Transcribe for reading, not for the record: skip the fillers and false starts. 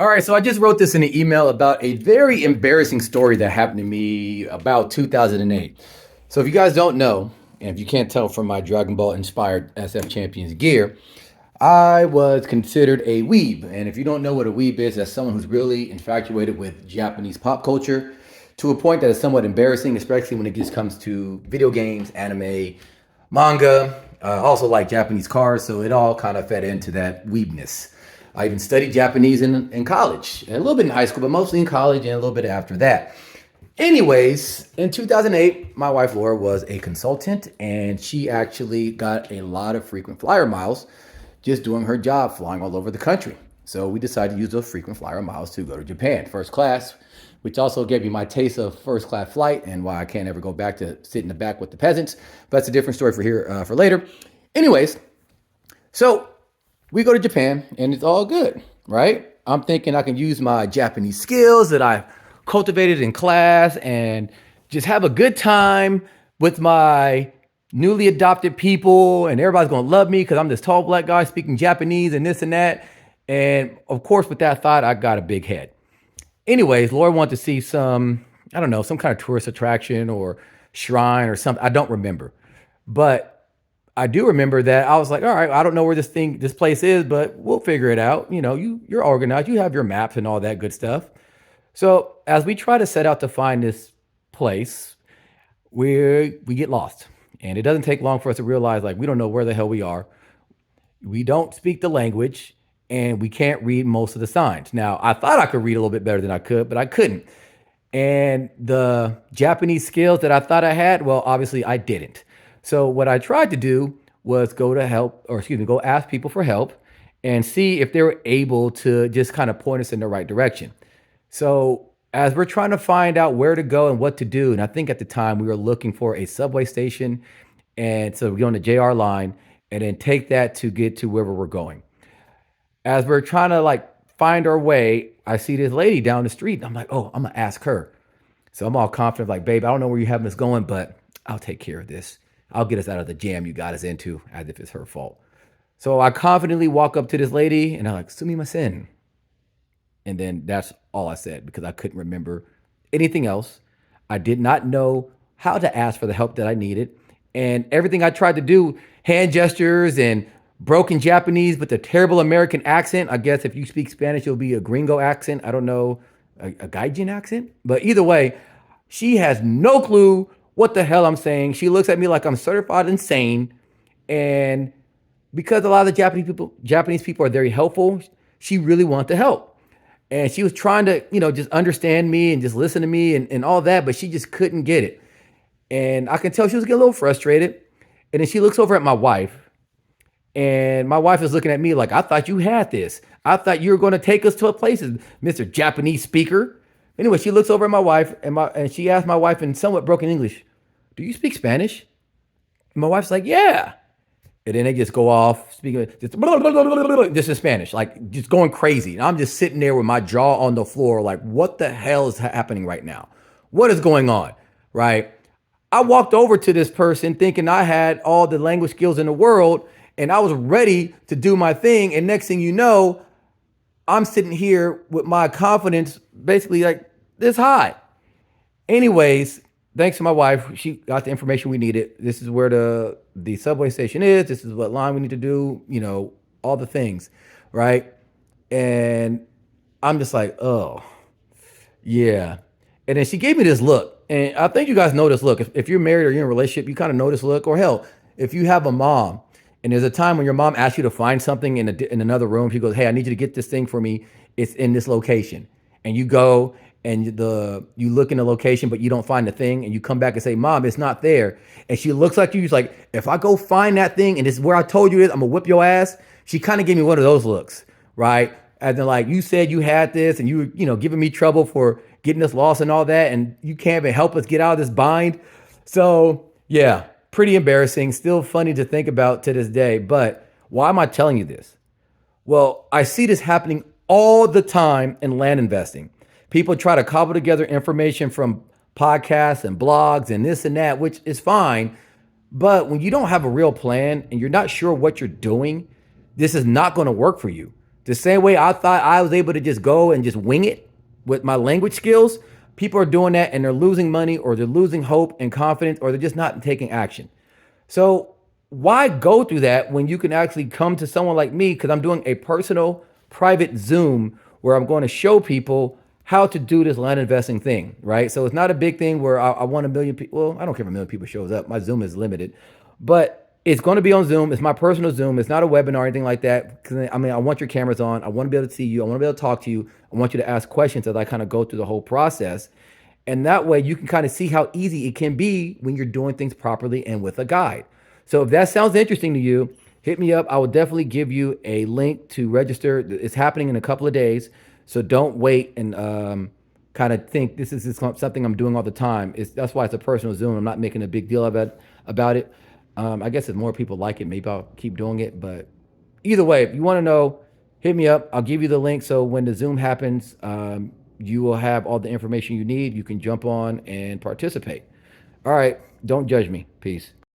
All right, so I just wrote this in an email about a very embarrassing story that happened to me about 2008. So if you guys don't know, and if you can't tell from my Dragon Ball inspired SF Champions gear, I was considered a weeb. And if you don't know what a weeb is, that's someone who's really infatuated with Japanese pop culture to a point that is somewhat embarrassing, especially when it just comes to video games, anime, manga, also like Japanese cars. So it all kind of fed into that weebness. I even studied Japanese in college, and a little bit in high school, but mostly in college and a little bit after that. Anyways, in 2008, my wife Laura was a consultant, and she actually got a lot of frequent flyer miles just doing her job flying all over the country. So we decided to use those frequent flyer miles to go to Japan, first class, which also gave me my taste of first class flight and why I can't ever go back to sit in the back with the peasants. But that's a different story for later. Anyways, so we go to Japan and it's all good, right? I'm thinking I can use my Japanese skills that I cultivated in class and just have a good time with my newly adopted people, and everybody's gonna love me because I'm this tall black guy speaking Japanese and this and that. And of course, with that thought, I got a big head. Anyways, Laura wanted to see some, I don't know, some kind of tourist attraction or shrine or something. I don't remember. But I do remember that I was like, all right, I don't know where this place is, but we'll figure it out. You know, you're organized, you have your maps and all that good stuff. So as we try to set out to find this place, we get lost. And it doesn't take long for us to realize like we don't know where the hell we are. We don't speak the language and we can't read most of the signs. Now, I thought I could read a little bit better than I could, but I couldn't. And the Japanese skills that I thought I had, well, obviously I didn't. So what I tried to do was go ask people for help and see if they were able to just kind of point us in the right direction. So as we're trying to find out where to go and what to do, and I think at the time we were looking for a subway station, and so we go on the JR line and then take that to get to wherever we're going. As we're trying to like find our way, I see this lady down the street. And I'm like, oh, I'm gonna ask her. So I'm all confident, like, babe, I don't know where you have us going, but I'll take care of this. I'll get us out of the jam you got us into, as if it's her fault. So I confidently walk up to this lady and I'm like, sumimasen. And then that's all I said because I couldn't remember anything else. I did not know how to ask for the help that I needed. And everything I tried to do, hand gestures and broken Japanese with a terrible American accent. I guess if you speak Spanish, it'll be a gringo accent. I don't know, a Gaijin accent. But either way, she has no clue what the hell I'm saying. She looks at me like I'm certified insane. And because a lot of the Japanese people are very helpful, she really wanted to help. And she was trying to, just understand me and just listen to me and all that, but she just couldn't get it. And I can tell she was getting a little frustrated. And then she looks over at my wife, and my wife is looking at me like, I thought you had this. I thought you were going to take us to a place, Mr. Japanese speaker. Anyway, she looks over at my wife, and she asked my wife in somewhat broken English, do you speak Spanish? And my wife's like, yeah. And then they just go off speaking just in Spanish, like just going crazy. And I'm just sitting there with my jaw on the floor, like, what the hell is happening right now? What is going on? Right? I walked over to this person thinking I had all the language skills in the world and I was ready to do my thing. And next thing you know, I'm sitting here with my confidence basically like this high. Anyways, thanks to my wife, she got the information we needed. This is where the subway station is. This is what line we need to do, all the things, right? And I'm just like, oh, yeah. And then she gave me this look. And I think you guys know this look. If you're married or you're in a relationship, you kind of know this look. Or hell, if you have a mom and there's a time when your mom asks you to find something in another room, she goes, hey, I need you to get this thing for me. It's in this location. And you go and you look in the location, but you don't find the thing. And you come back and say, Mom, it's not there. And she looks like you. She's like, if I go find that thing and it's where I told you it is, I'm going to whip your ass. She kind of gave me one of those looks, right? And then like, you said you had this and you were, giving me trouble for getting us lost and all that. And you can't even help us get out of this bind. So yeah, pretty embarrassing. Still funny to think about to this day. But why am I telling you this? Well, I see this happening all the time in land investing. People try to cobble together information from podcasts and blogs and this and that, which is fine. But when you don't have a real plan and you're not sure what you're doing, this is not going to work for you. The same way I thought I was able to just go and just wing it with my language skills, people are doing that and they're losing money or they're losing hope and confidence or they're just not taking action. So why go through that when you can actually come to someone like me because I'm doing a personal private Zoom where I'm going to show people how to do this land investing thing, right? So it's not a big thing where I want a million people. Well, I don't care if a million people shows up. My Zoom is limited, but it's going to be on Zoom. It's my personal Zoom. It's not a webinar or anything like that. Because I mean, I want your cameras on. I want to be able to see you. I want to be able to talk to you. I want you to ask questions as I kind of go through the whole process. And that way you can kind of see how easy it can be when you're doing things properly and with a guide. So if that sounds interesting to you, hit me up. I will definitely give you a link to register. It's happening in a couple of days. So don't wait and kind of think this is something I'm doing all the time. That's why it's a personal Zoom. I'm not making a big deal about it. I guess if more people like it, maybe I'll keep doing it. But either way, if you want to know, hit me up. I'll give you the link. So when the Zoom happens, you will have all the information you need. You can jump on and participate. All right. Don't judge me. Peace.